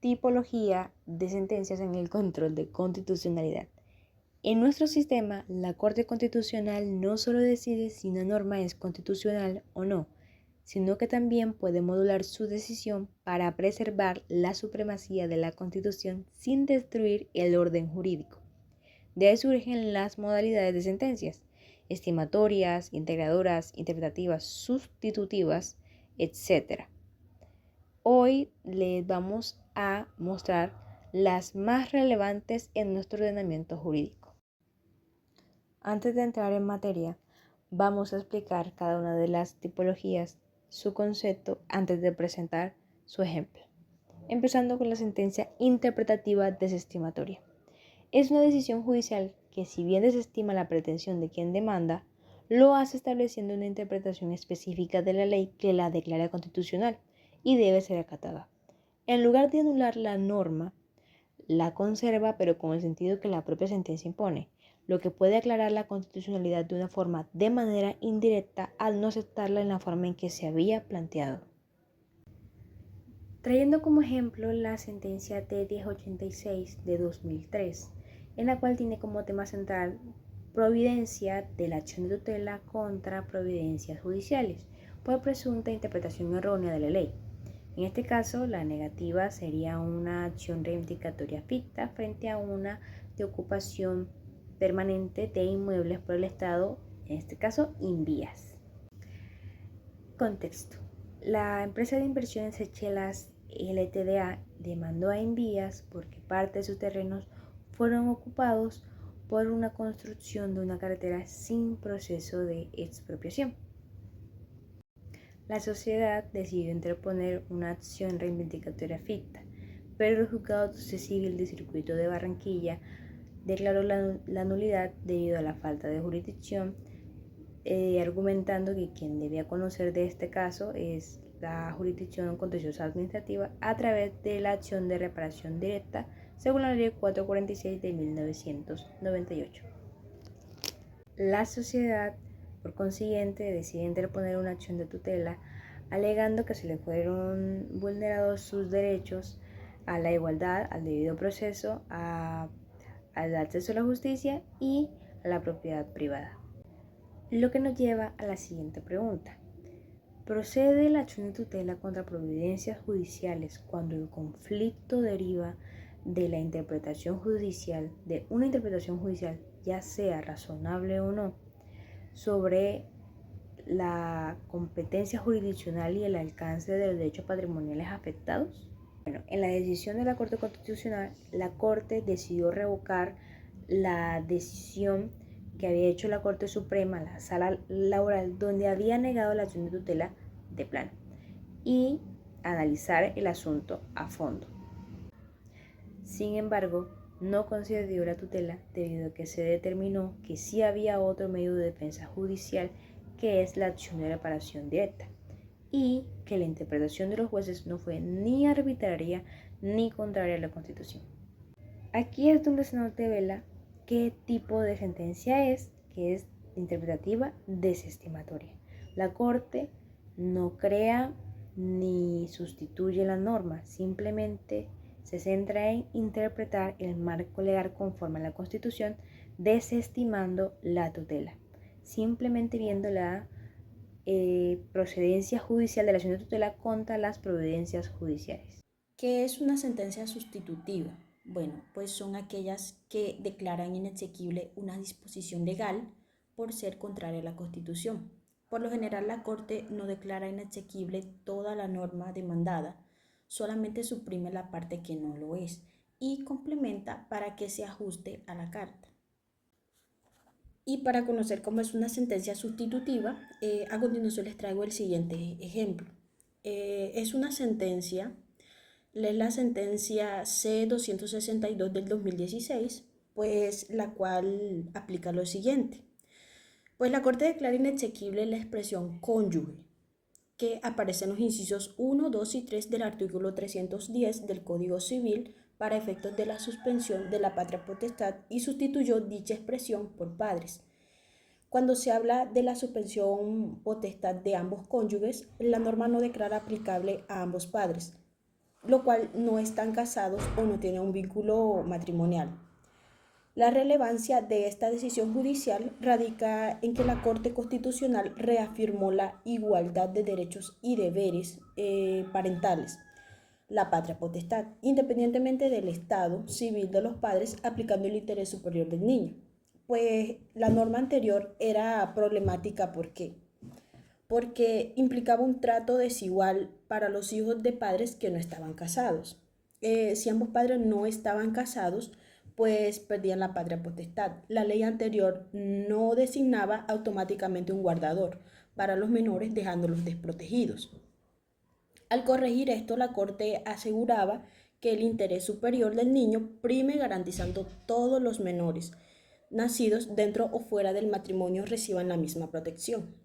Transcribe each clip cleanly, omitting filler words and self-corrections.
tipología de sentencias en el control de constitucionalidad. En nuestro sistema, la Corte Constitucional no solo decide si una norma es constitucional o no, sino que también puede modular su decisión para preservar la supremacía de la Constitución sin destruir el orden jurídico. De ahí surgen las modalidades de sentencias: estimatorias, integradoras, interpretativas, sustitutivas, etc. Hoy les vamos a mostrar las más relevantes en nuestro ordenamiento jurídico. Antes de entrar en materia, vamos a explicar cada una de las tipologías, su concepto, antes de presentar su ejemplo. Empezando con la sentencia interpretativa desestimatoria. Es una decisión judicial que, si bien desestima la pretensión de quien demanda, lo hace estableciendo una interpretación específica de la ley que la declara constitucional y debe ser acatada. En lugar de anular la norma, la conserva, pero con el sentido que la propia sentencia impone, lo que puede aclarar la constitucionalidad de una forma de manera indirecta al no aceptarla en la forma en que se había planteado. Trayendo como ejemplo la sentencia T1086 de 2003, en la cual tiene como tema central providencia de la acción de tutela contra providencias judiciales por presunta interpretación errónea de la ley. En este caso, la negativa sería una acción reivindicatoria ficta frente a una de ocupación permanente de inmuebles por el Estado, en este caso, Invías. Contexto. La empresa de inversiones Seychelles Ltda demandó a Invías porque parte de sus terrenos fueron ocupados por una construcción de una carretera sin proceso de expropiación. La sociedad decidió interponer una acción reivindicatoria ficta, pero el Juzgado Civil de Circuito de Barranquilla declaró la nulidad debido a la falta de jurisdicción, argumentando que quien debía conocer de este caso es la jurisdicción contenciosa administrativa a través de la acción de reparación directa según la ley 446 de 1998. La sociedad, por consiguiente, decide interponer una acción de tutela alegando que se le fueron vulnerados sus derechos a la igualdad, al debido proceso, al acceso a la justicia y a la propiedad privada. Lo que nos lleva a la siguiente pregunta. ¿Procede la acción de tutela contra providencias judiciales cuando el conflicto deriva de la interpretación judicial, de una interpretación judicial, ya sea razonable o no, sobre la competencia jurisdiccional y el alcance de los derechos patrimoniales afectados? Bueno, en la decisión de la Corte Constitucional, la Corte decidió revocar la decisión que había hecho la Corte Suprema, la Sala Laboral, donde había negado la acción de tutela de plano, y analizar el asunto a fondo. Sin embargo, no concedió la tutela debido a que se determinó que sí había otro medio de defensa judicial, que es la acción de reparación directa, y que la interpretación de los jueces no fue ni arbitraria ni contraria a la Constitución. Aquí es donde se nos revela qué tipo de sentencia es, que es interpretativa desestimatoria. La Corte no crea ni sustituye la norma, simplemente se centra en interpretar el marco legal conforme a la Constitución, desestimando la tutela, simplemente viendo la procedencia judicial de la acción de tutela contra las providencias judiciales. ¿Qué es una sentencia sustitutiva? Bueno, pues son aquellas que declaran inexequible una disposición legal por ser contraria a la Constitución. Por lo general, la Corte no declara inexequible toda la norma demandada, solamente suprime la parte que no lo es y complementa para que se ajuste a la Carta. Y para conocer cómo es una sentencia sustitutiva, a continuación les traigo el siguiente ejemplo. Es una sentencia, es la sentencia C-262 del 2016, pues la cual aplica lo siguiente. Pues la Corte declara inexequible la expresión cónyuge, que aparece en los incisos 1, 2 y 3 del artículo 310 del Código Civil para efectos de la suspensión de la patria potestad, y sustituyó dicha expresión por padres. Cuando se habla de la suspensión potestad de ambos cónyuges, la norma no declara aplicable a ambos padres, lo cual no están casados o no tienen un vínculo matrimonial. La relevancia de esta decisión judicial radica en que la Corte Constitucional reafirmó la igualdad de derechos y deberes parentales, la patria potestad, independientemente del estado civil de los padres, aplicando el interés superior del niño. Pues la norma anterior era problemática, ¿por qué? Porque implicaba un trato desigual para los hijos de padres que no estaban casados. Si ambos padres no estaban casados, pues perdían la patria potestad. La ley anterior no designaba automáticamente un guardador para los menores, dejándolos desprotegidos. Al corregir esto, la Corte aseguraba que el interés superior del niño prime, garantizando todos los menores nacidos dentro o fuera del matrimonio reciban la misma protección.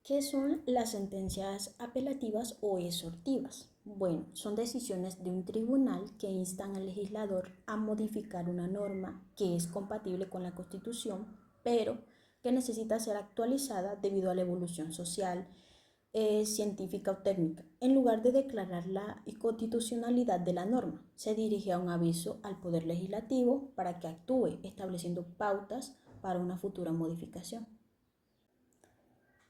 ¿Qué son las sentencias apelativas o exhortivas? Bueno, son decisiones de un tribunal que instan al legislador a modificar una norma que es compatible con la Constitución, pero que necesita ser actualizada debido a la evolución social, científica o técnica. En lugar de declarar la inconstitucionalidad de la norma, se dirige a un aviso al Poder Legislativo para que actúe, estableciendo pautas para una futura modificación.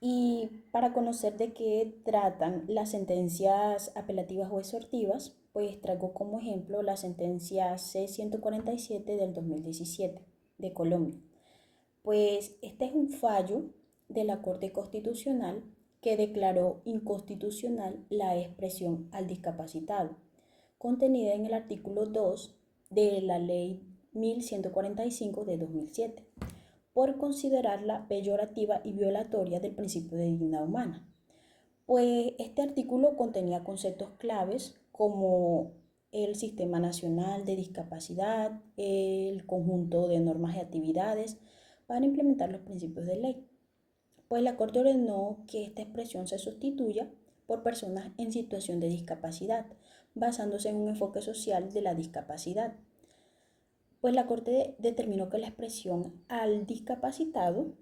Y para conocer de qué tratan las sentencias apelativas o exhortivas, pues traigo como ejemplo la sentencia C-147 del 2017 de Colombia. Pues este es un fallo de la Corte Constitucional que declaró inconstitucional la expresión al discapacitado, contenida en el artículo 2 de la Ley 1145 de 2007, por considerarla peyorativa y violatoria del principio de dignidad humana. Pues este artículo contenía conceptos claves como el Sistema Nacional de Discapacidad, el conjunto de normas y actividades para implementar los principios de ley. Pues la Corte ordenó que esta expresión se sustituya por personas en situación de discapacidad, basándose en un enfoque social de la discapacidad. Pues la Corte determinó que la expresión al discapacitado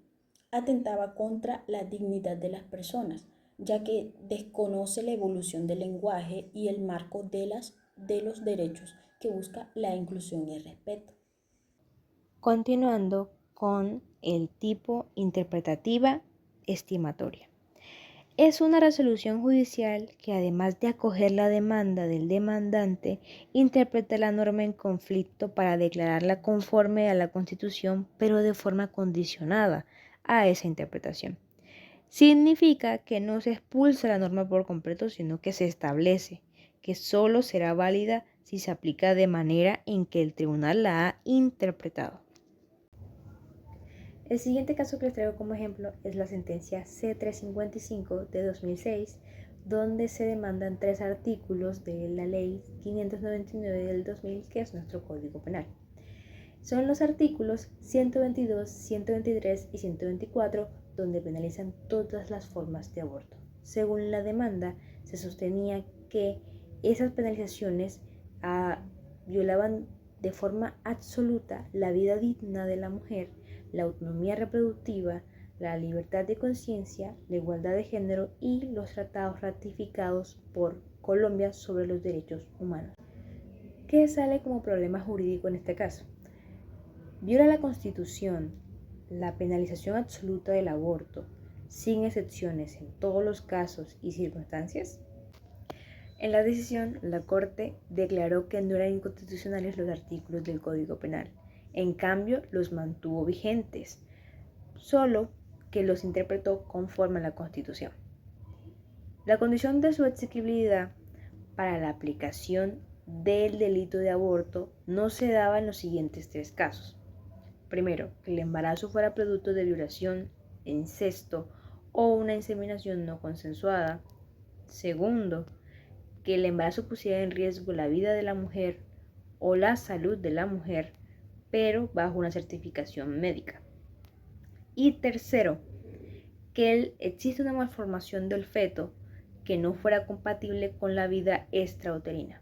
atentaba contra la dignidad de las personas, ya que desconoce la evolución del lenguaje y el marco de los derechos que busca la inclusión y el respeto. Continuando con el tipo interpretativa estimatoria. Es una resolución judicial que, además de acoger la demanda del demandante, interpreta la norma en conflicto para declararla conforme a la Constitución, pero de forma condicionada a esa interpretación. Significa que no se expulsa la norma por completo, sino que se establece que solo será válida si se aplica de manera en que el tribunal la ha interpretado. El siguiente caso que les traigo como ejemplo es la sentencia C-355 de 2006, donde se demandan 3 artículos de la ley 599 del 2000, que es nuestro Código Penal. Son los artículos 122, 123 y 124, donde penalizan todas las formas de aborto. Según la demanda, se sostenía que esas penalizaciones violaban de forma absoluta la vida digna de la mujer, la autonomía reproductiva, la libertad de conciencia, la igualdad de género y los tratados ratificados por Colombia sobre los derechos humanos. ¿Qué sale como problema jurídico en este caso? Viola la Constitución la penalización absoluta del aborto, sin excepciones en todos los casos y circunstancias. En la decisión, la Corte declaró que no eran inconstitucionales los artículos del Código Penal. En cambio, los mantuvo vigentes, solo que los interpretó conforme a la Constitución. La condición de su exequibilidad para la aplicación del delito de aborto no se daba en los siguientes 3 casos. Primero, que el embarazo fuera producto de violación, incesto o una inseminación no consensuada. Segundo, que el embarazo pusiera en riesgo la vida de la mujer o la salud de la mujer, pero bajo una certificación médica. Y tercero, que existe una malformación del feto que no fuera compatible con la vida extrauterina.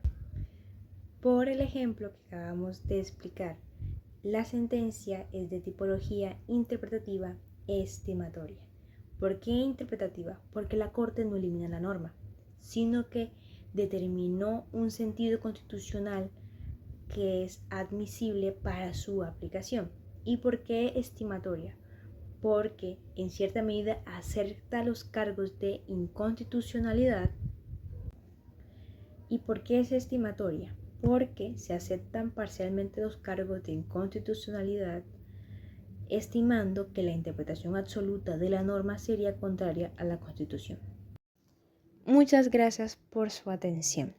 Por el ejemplo que acabamos de explicar, la sentencia es de tipología interpretativa estimatoria. ¿Por qué interpretativa? Porque la Corte no elimina la norma, sino que determinó un sentido constitucional que es admisible para su aplicación. ¿Y por qué estimatoria? Porque en cierta medida acepta los cargos de inconstitucionalidad. ¿Y por qué es estimatoria? Porque se aceptan parcialmente los cargos de inconstitucionalidad, estimando que la interpretación absoluta de la norma sería contraria a la Constitución. Muchas gracias por su atención.